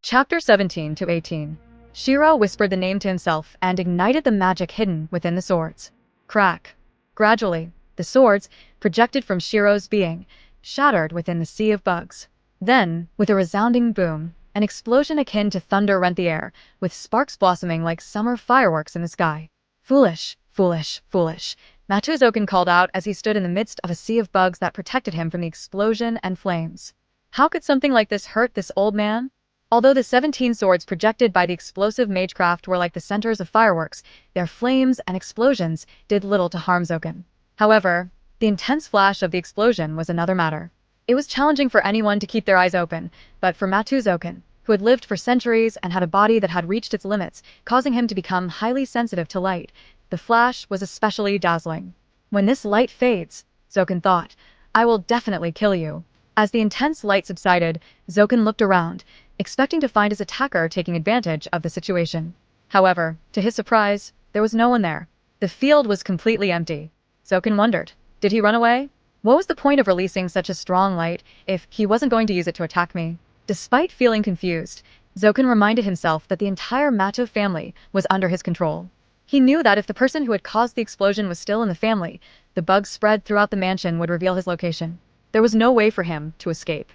Chapter 17 to 18. Shirou whispered the name to himself and ignited the magic hidden within the swords. Crack. Gradually, the swords, projected from Shirou's being, shattered within the sea of bugs. Then, with a resounding boom, an explosion akin to thunder rent the air, with sparks blossoming like summer fireworks in the sky. Foolish, foolish, foolish, Matsuzoken called out as he stood in the midst of a sea of bugs that protected him from the explosion and flames. How could something like this hurt this old man? Although the 17 swords projected by the explosive Magecraft were like the centers of fireworks, their flames and explosions did little to harm Zoken. However, the intense flash of the explosion was another matter. It was challenging for anyone to keep their eyes open, but for Matsuzoken, who had lived for centuries and had a body that had reached its limits, causing him to become highly sensitive to light, the flash was especially dazzling. When this light fades, Zoken thought, I will definitely kill you. As the intense light subsided, Zoken looked around, expecting to find his attacker taking advantage of the situation. However, to his surprise, there was no one there. The field was completely empty. Zoken wondered, did he run away? What was the point of releasing such a strong light if he wasn't going to use it to attack me? Despite feeling confused, Zoken reminded himself that the entire Matto family was under his control. He knew that if the person who had caused the explosion was still in the family, the bugs spread throughout the mansion would reveal his location. There was no way for him to escape.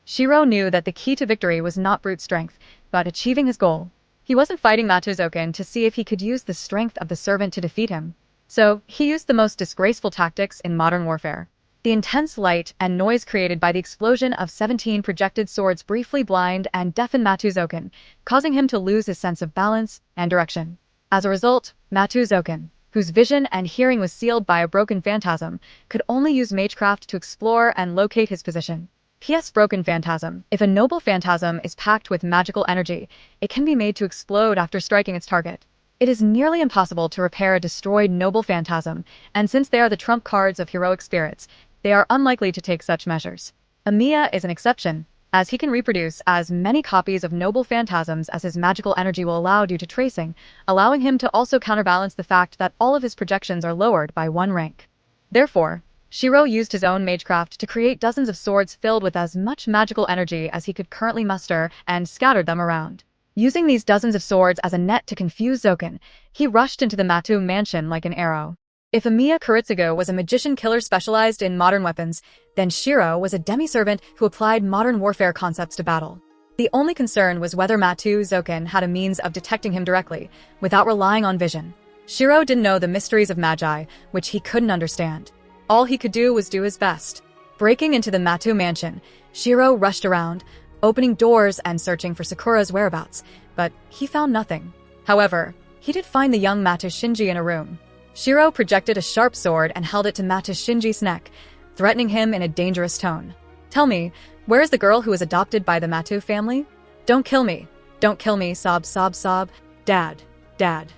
Shirou knew that the key to victory was not brute strength, but achieving his goal. He wasn't fighting Matsuzoken to see if he could use the strength of the servant to defeat him. So, he used the most disgraceful tactics in modern warfare. The intense light and noise created by the explosion of 17 projected swords briefly blind and deafen Matsuzoken, causing him to lose his sense of balance and direction. As a result, Matsuzoken, whose vision and hearing was sealed by a broken phantasm, could only use Magecraft to explore and locate his position. P.S. Broken phantasm. If a noble phantasm is packed with magical energy, it can be made to explode after striking its target. It is nearly impossible to repair a destroyed noble phantasm, and since they are the trump cards of heroic spirits, they are unlikely to take such measures. Amiya is an exception, as he can reproduce as many copies of noble phantasms as his magical energy will allow due to tracing, allowing him to also counterbalance the fact that all of his projections are lowered by 1 rank. Therefore, Shirou used his own Magecraft to create dozens of swords filled with as much magical energy as he could currently muster and scattered them around. Using these dozens of swords as a net to confuse Zoken, he rushed into the Matsu mansion like an arrow. If Amiya Kuritsugu was a magician killer specialized in modern weapons, then Shirou was a demi-servant who applied modern warfare concepts to battle. The only concern was whether Matsuzoken had a means of detecting him directly, without relying on vision. Shirou didn't know the mysteries of magi, which he couldn't understand. All he could do was do his best. Breaking into the Matsu mansion, Shirou rushed around, opening doors and searching for Sakura's whereabouts, but he found nothing. However, he did find the young Matsu Shinji in a room. Shirou projected a sharp sword and held it to Matsu Shinji's neck, threatening him in a dangerous tone. Tell me, where is the girl who was adopted by the Matsu family? Don't kill me. Don't kill me, sob, sob, sob. Dad. Dad.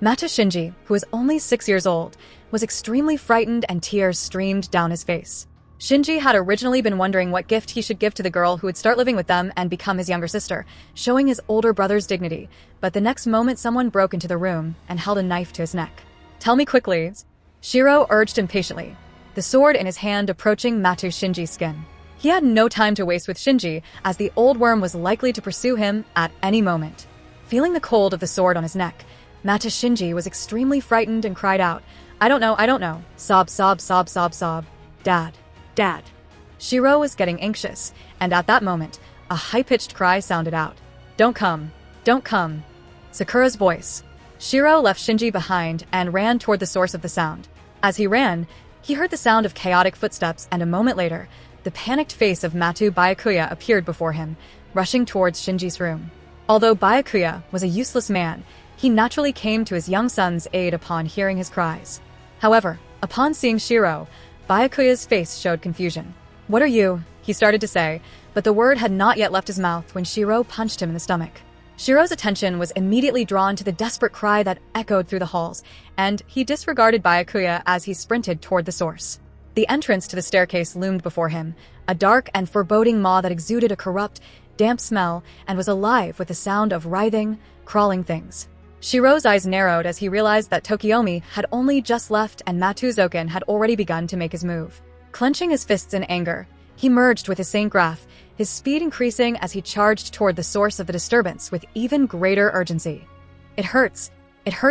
Matsu Shinji, who was only 6 years old, was extremely frightened and tears streamed down his face. Shinji had originally been wondering what gift he should give to the girl who would start living with them and become his younger sister, showing his older brother's dignity, but the next moment someone broke into the room and held a knife to his neck. Tell me quickly, Shirou urged impatiently, the sword in his hand approaching Matsu Shinji's skin. He had no time to waste with Shinji, as the old worm was likely to pursue him at any moment. Feeling the cold of the sword on his neck, Matsu Shinji was extremely frightened and cried out, I don't know, sob, sob, sob, sob, sob. Dad. Dad. Shirou was getting anxious, and at that moment, a high-pitched cry sounded out. Don't come. Don't come. Sakura's voice. Shirou left Shinji behind and ran toward the source of the sound. As he ran, he heard the sound of chaotic footsteps, and a moment later, the panicked face of Matsu Byakuya appeared before him, rushing towards Shinji's room. Although Byakuya was a useless man, he naturally came to his young son's aid upon hearing his cries. However, upon seeing Shirou, Byakuya's face showed confusion. What are you? He started to say, but the word had not yet left his mouth when Shirou punched him in the stomach. Shirou's attention was immediately drawn to the desperate cry that echoed through the halls, and he disregarded Byakuya as he sprinted toward the source. The entrance to the staircase loomed before him, a dark and foreboding maw that exuded a corrupt, damp smell and was alive with the sound of writhing, crawling things. Shirou's eyes narrowed as he realized that Tokiomi had only just left and Matsuzoken had already begun to make his move. Clenching his fists in anger, he merged with his Saint Graph, his speed increasing as he charged toward the source of the disturbance with even greater urgency. It hurts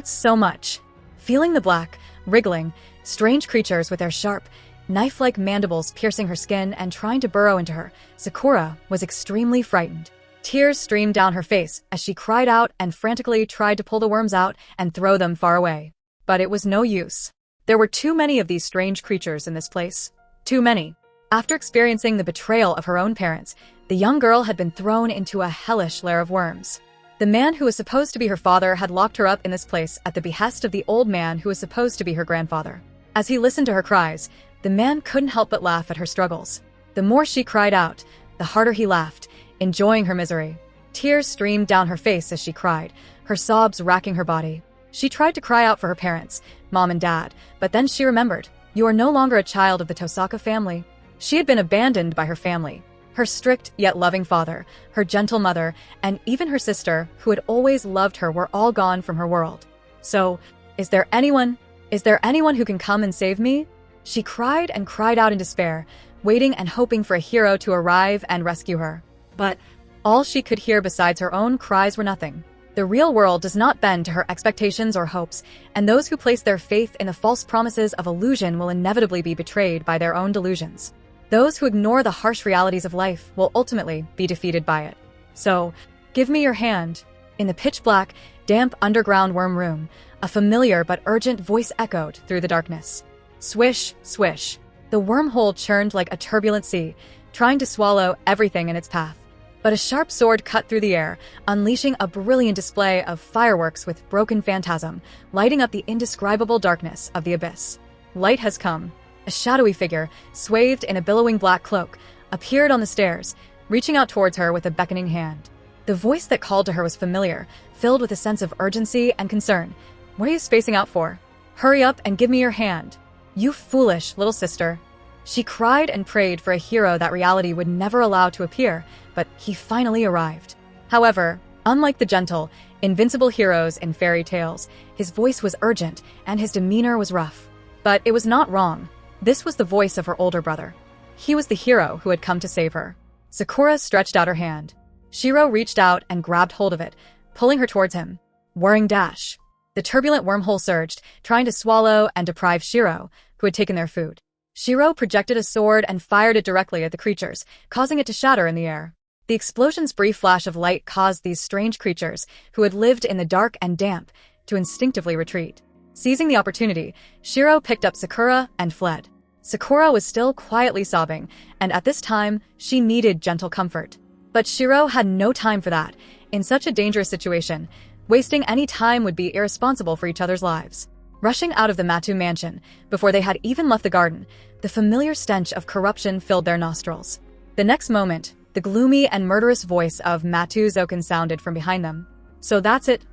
so much. Feeling the black, wriggling, strange creatures with their sharp, knife-like mandibles piercing her skin and trying to burrow into her, Sakura was extremely frightened. Tears streamed down her face as she cried out and frantically tried to pull the worms out and throw them far away. But it was no use. There were too many of these strange creatures in this place. Too many. After experiencing the betrayal of her own parents, the young girl had been thrown into a hellish lair of worms. The man who was supposed to be her father had locked her up in this place at the behest of the old man who was supposed to be her grandfather. As he listened to her cries, the man couldn't help but laugh at her struggles. The more she cried out, the harder he laughed, enjoying her misery. Tears streamed down her face as she cried, her sobs racking her body. She tried to cry out for her parents, mom and dad, but then she remembered, you are no longer a child of the Tosaka family. She had been abandoned by her family. Her strict yet loving father, her gentle mother, and even her sister, who had always loved her, were all gone from her world. So, is there anyone who can come and save me? She cried and cried out in despair, waiting and hoping for a hero to arrive and rescue her. But all she could hear besides her own cries were nothing. The real world does not bend to her expectations or hopes, and those who place their faith in the false promises of illusion will inevitably be betrayed by their own delusions. Those who ignore the harsh realities of life will ultimately be defeated by it. So, give me your hand. In the pitch-black, damp underground worm room, a familiar but urgent voice echoed through the darkness. Swish, swish. The wormhole churned like a turbulent sea, trying to swallow everything in its path. But a sharp sword cut through the air, unleashing a brilliant display of fireworks with broken phantasm, lighting up the indescribable darkness of the abyss. Light has come. A shadowy figure, swathed in a billowing black cloak, appeared on the stairs, reaching out towards her with a beckoning hand. The voice that called to her was familiar, filled with a sense of urgency and concern. What are you spacing out for? Hurry up and give me your hand. You foolish little sister. She cried and prayed for a hero that reality would never allow to appear, but he finally arrived. However, unlike the gentle, invincible heroes in fairy tales, his voice was urgent and his demeanor was rough. But it was not wrong. This was the voice of her older brother. He was the hero who had come to save her. Sakura stretched out her hand. Shirou reached out and grabbed hold of it, pulling her towards him. Whirring dash. The turbulent wormhole surged, trying to swallow and deprive Shirou, who had taken their food. Shirou projected a sword and fired it directly at the creatures, causing it to shatter in the air. The explosion's brief flash of light caused these strange creatures, who had lived in the dark and damp, to instinctively retreat. Seizing the opportunity, Shirou picked up Sakura and fled. Sakura was still quietly sobbing, and at this time, she needed gentle comfort. But Shirou had no time for that. In such a dangerous situation, wasting any time would be irresponsible for each other's lives. Rushing out of the Matu mansion, before they had even left the garden, the familiar stench of corruption filled their nostrils. The next moment, the gloomy and murderous voice of Matu Zoken sounded from behind them. So that's it.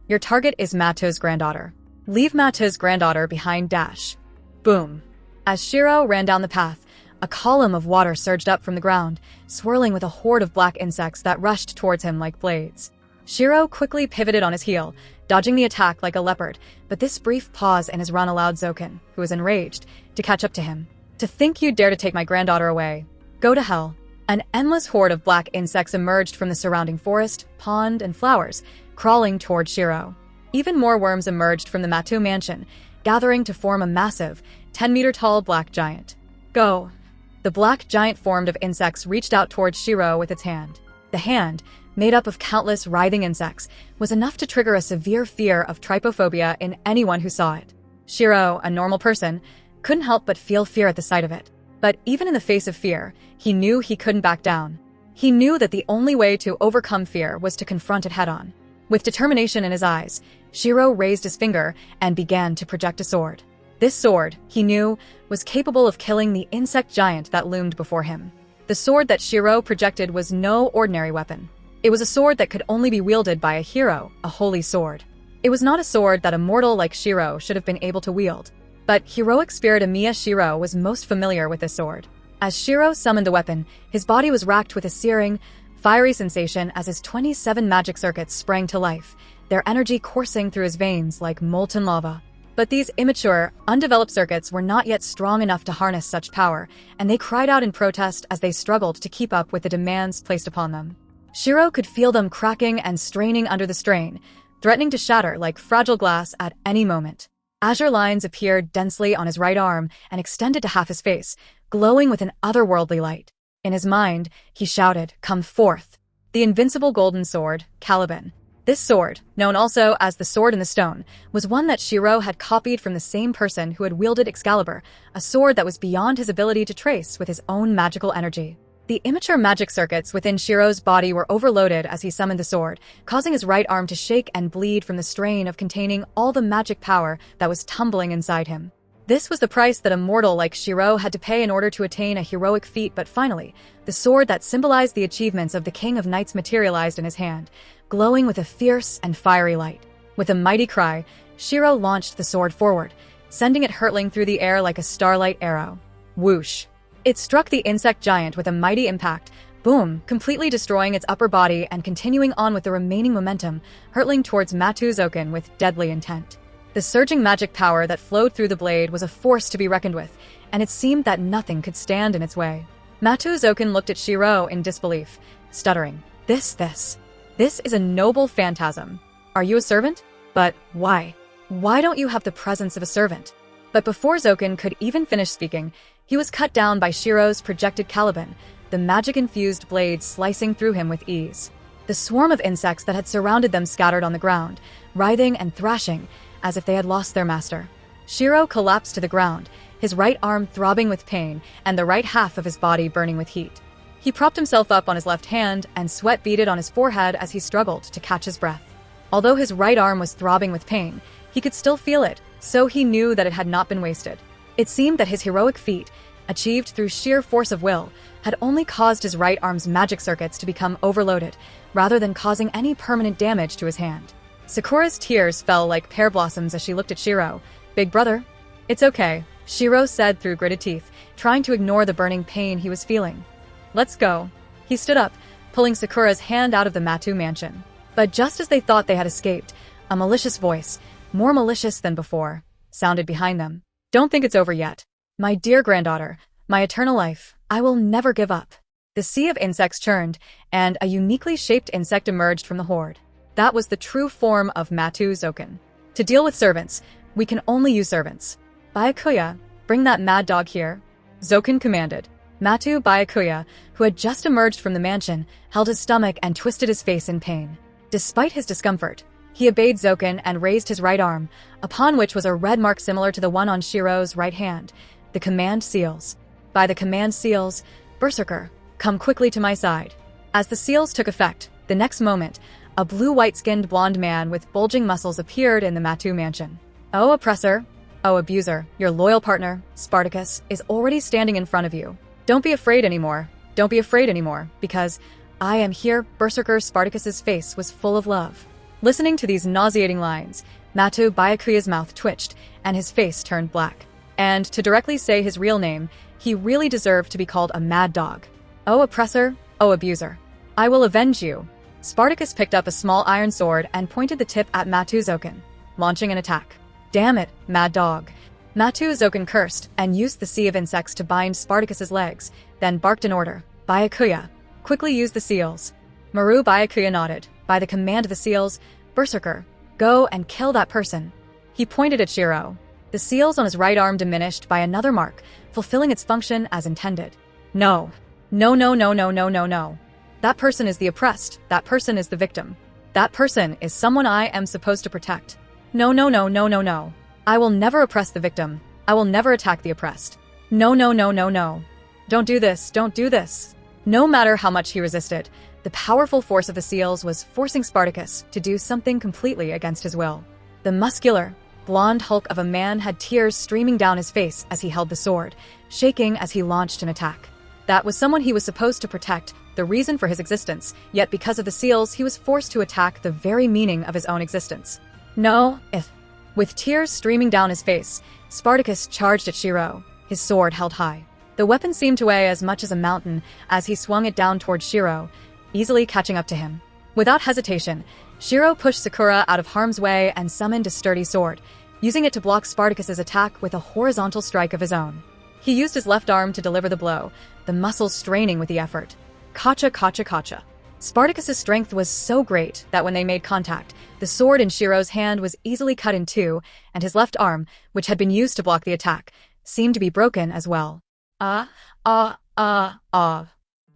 Your target is Matu's granddaughter. Leave Matu's granddaughter behind dash. Boom. As Shirou ran down the path, a column of water surged up from the ground, swirling with a horde of black insects that rushed towards him like blades. Shirou quickly pivoted on his heel, dodging the attack like a leopard, but this brief pause in his run allowed Zoken, who was enraged, to catch up to him. To think you'd dare to take my granddaughter away. Go to hell. An endless horde of black insects emerged from the surrounding forest, pond, and flowers, crawling toward Shirou. Even more worms emerged from the Matu mansion, gathering to form a massive, 10-meter-tall black giant. Go! The black giant formed of insects reached out towards Shirou with its hand. The hand, made up of countless writhing insects, was enough to trigger a severe fear of trypophobia in anyone who saw it. Shirou, a normal person, couldn't help but feel fear at the sight of it. But even in the face of fear, he knew he couldn't back down. He knew that the only way to overcome fear was to confront it head-on. With determination in his eyes, Shirou raised his finger and began to project a sword. This sword, he knew, was capable of killing the insect giant that loomed before him. The sword that Shirou projected was no ordinary weapon. It was a sword that could only be wielded by a hero, a holy sword. It was not a sword that a mortal like Shirou should have been able to wield. But heroic spirit Amiya Shirou was most familiar with this sword. As Shirou summoned the weapon, his body was racked with a searing, fiery sensation as his 27 magic circuits sprang to life, their energy coursing through his veins like molten lava. But these immature, undeveloped circuits were not yet strong enough to harness such power, and they cried out in protest as they struggled to keep up with the demands placed upon them. Shirou could feel them cracking and straining under the strain, threatening to shatter like fragile glass at any moment. Azure lines appeared densely on his right arm and extended to half his face, glowing with an otherworldly light. In his mind, he shouted, "Come forth!" The invincible golden sword, Caliban. This sword, known also as the Sword in the Stone, was one that Shirou had copied from the same person who had wielded Excalibur, a sword that was beyond his ability to trace with his own magical energy. The immature magic circuits within Shirou's body were overloaded as he summoned the sword, causing his right arm to shake and bleed from the strain of containing all the magic power that was tumbling inside him. This was the price that a mortal like Shirou had to pay in order to attain a heroic feat, but finally, the sword that symbolized the achievements of the King of Knights materialized in his hand, glowing with a fierce and fiery light. With a mighty cry, Shirou launched the sword forward, sending it hurtling through the air like a starlight arrow. Whoosh! It struck the insect giant with a mighty impact, boom, completely destroying its upper body and continuing on with the remaining momentum, hurtling towards Matsuzoken with deadly intent. The surging magic power that flowed through the blade was a force to be reckoned with, and it seemed that nothing could stand in its way. Matsuzoken looked at Shirou in disbelief, stuttering, This is a noble phantasm. Are you a servant? But why? Why don't you have the presence of a servant?" But before Zoken could even finish speaking, he was cut down by Shirou's projected Caliban, the magic-infused blade slicing through him with ease. The swarm of insects that had surrounded them scattered on the ground, writhing and thrashing, as if they had lost their master. Shirou collapsed to the ground, his right arm throbbing with pain and the right half of his body burning with heat. He propped himself up on his left hand, and sweat beaded on his forehead as he struggled to catch his breath. Although his right arm was throbbing with pain, he could still feel it, so he knew that it had not been wasted. It seemed that his heroic feat, achieved through sheer force of will, had only caused his right arm's magic circuits to become overloaded, rather than causing any permanent damage to his hand. Sakura's tears fell like pear blossoms as she looked at Shirou. "Big brother?" "It's okay," Shirou said through gritted teeth, trying to ignore the burning pain he was feeling. "Let's go." He stood up, pulling Sakura's hand out of the Matu mansion. But just as they thought they had escaped, a malicious voice, more malicious than before, sounded behind them. "Don't think it's over yet. My dear granddaughter, my eternal life, I will never give up." The sea of insects churned, and a uniquely shaped insect emerged from the horde. That was the true form of Matsuzoken. "To deal with servants, we can only use servants. Byakuya, bring that mad dog here," Zoken commanded. Matu Byakuya, who had just emerged from the mansion, held his stomach and twisted his face in pain. Despite his discomfort, he obeyed Zoken and raised his right arm, upon which was a red mark similar to the one on Shirou's right hand, the command seals. By the command seals, "Berserker, come quickly to my side." As the seals took effect, the next moment, a blue-white-skinned blonde man with bulging muscles appeared in the Matu mansion. "Oh, oppressor. Oh, abuser, your loyal partner, Spartacus, is already standing in front of you. Don't be afraid anymore. Don't be afraid anymore, because I am here." Berserker Spartacus's face was full of love. Listening to these nauseating lines, Matu Byakuya's mouth twitched, and his face turned black. And to directly say his real name, he really deserved to be called a mad dog. "Oh, oppressor. Oh, abuser. I will avenge you." Spartacus picked up a small iron sword and pointed the tip at Matsuzoken, launching an attack. "Damn it, mad dog." Matsuzoken cursed and used the sea of insects to bind Spartacus's legs, then barked an order. "Byakuya, quickly use the seals." Maru Byakuya nodded. By the command of the seals, "Berserker, go and kill that person." He pointed at Shirou. The seals on his right arm diminished by another mark, fulfilling its function as intended. "No. No, no, no, no, no, no, no. That person is the oppressed. That person is the victim. That person is someone I am supposed to protect. No, no, no, no, no, no. I will never oppress the victim. I will never attack the oppressed. No, no, no, no, no. Don't do this, don't do this." No matter how much he resisted, the powerful force of the seals was forcing Spartacus to do something completely against his will. The muscular, blonde hulk of a man had tears streaming down his face as he held the sword, shaking as he launched an attack. That was someone he was supposed to protect, the reason for his existence, yet because of the seals he was forced to attack the very meaning of his own existence. "No, if..." With tears streaming down his face, Spartacus charged at Shirou, his sword held high. The weapon seemed to weigh as much as a mountain as he swung it down towards Shirou, easily catching up to him. Without hesitation, Shirou pushed Sakura out of harm's way and summoned a sturdy sword, using it to block Spartacus's attack with a horizontal strike of his own. He used his left arm to deliver the blow, the muscles straining with the effort. Kacha, kacha, kacha. Spartacus's strength was so great that when they made contact, the sword in Shirou's hand was easily cut in two, and his left arm, which had been used to block the attack, seemed to be broken as well. A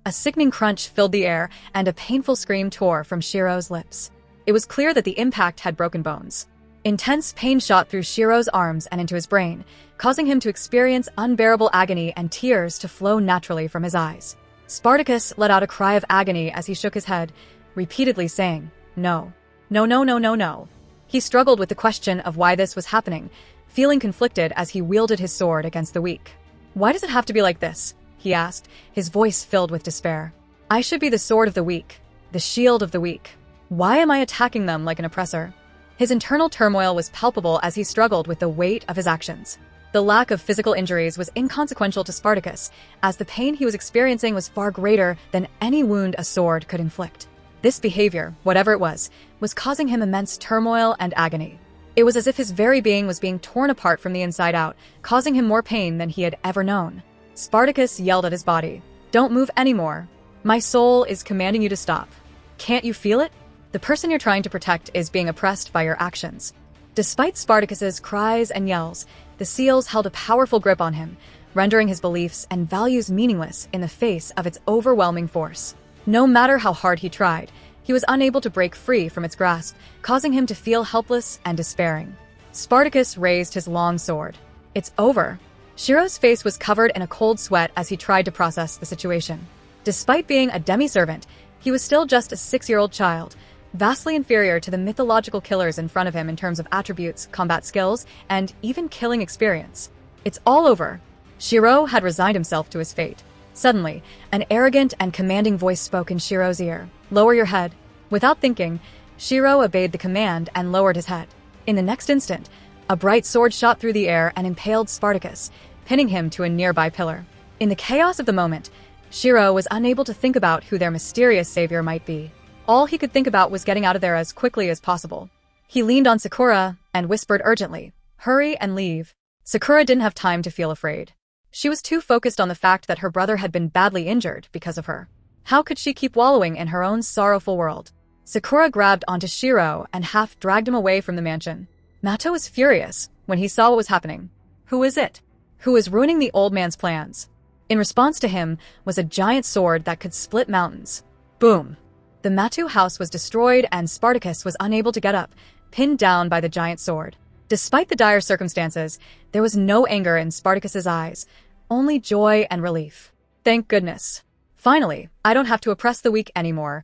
sickening crunch filled the air, and a painful scream tore from Shirou's lips. It was clear that the impact had broken bones. Intense pain shot through Shirou's arms and into his brain, causing him to experience unbearable agony and tears to flow naturally from his eyes. Spartacus let out a cry of agony as he shook his head, repeatedly saying, "No. No, no, no, no, no." He struggled with the question of why this was happening, feeling conflicted as he wielded his sword against the weak. "Why does it have to be like this?" he asked, his voice filled with despair. "I should be the sword of the weak, the shield of the weak. Why am I attacking them like an oppressor?" His internal turmoil was palpable as he struggled with the weight of his actions. The lack of physical injuries was inconsequential to Spartacus, as the pain he was experiencing was far greater than any wound a sword could inflict. This behavior, whatever it was causing him immense turmoil and agony. It was as if his very being was being torn apart from the inside out, causing him more pain than he had ever known. Spartacus yelled at his body, "Don't move anymore. My soul is commanding you to stop. Can't you feel it? The person you're trying to protect is being oppressed by your actions." Despite Spartacus's cries and yells, the seals held a powerful grip on him, rendering his beliefs and values meaningless in the face of its overwhelming force. No matter how hard he tried, he was unable to break free from its grasp, causing him to feel helpless and despairing. Spartacus raised his long sword. "It's over." Shirou's face was covered in a cold sweat as he tried to process the situation. Despite being a demi-servant, he was still just a 6-year-old child, vastly inferior to the mythological killers in front of him in terms of attributes, combat skills, and even killing experience. "It's all over." Shirou had resigned himself to his fate. Suddenly, an arrogant and commanding voice spoke in Shirou's ear. "Lower your head." Without thinking, Shirou obeyed the command and lowered his head. In the next instant, a bright sword shot through the air and impaled Spartacus, pinning him to a nearby pillar. In the chaos of the moment, Shirou was unable to think about who their mysterious savior might be. All he could think about was getting out of there as quickly as possible. He leaned on Sakura and whispered urgently, "Hurry and leave." Sakura didn't have time to feel afraid. She was too focused on the fact that her brother had been badly injured because of her. How could she keep wallowing in her own sorrowful world? Sakura grabbed onto Shirou and half dragged him away from the mansion. Mato was furious when he saw what was happening. Who is it? Who was ruining the old man's plans? In response to him was a giant sword that could split mountains. Boom! The Matu house was destroyed and Spartacus was unable to get up, pinned down by the giant sword. Despite the dire circumstances, there was no anger in Spartacus's eyes, only joy and relief. Thank goodness. Finally, I don't have to oppress the weak anymore,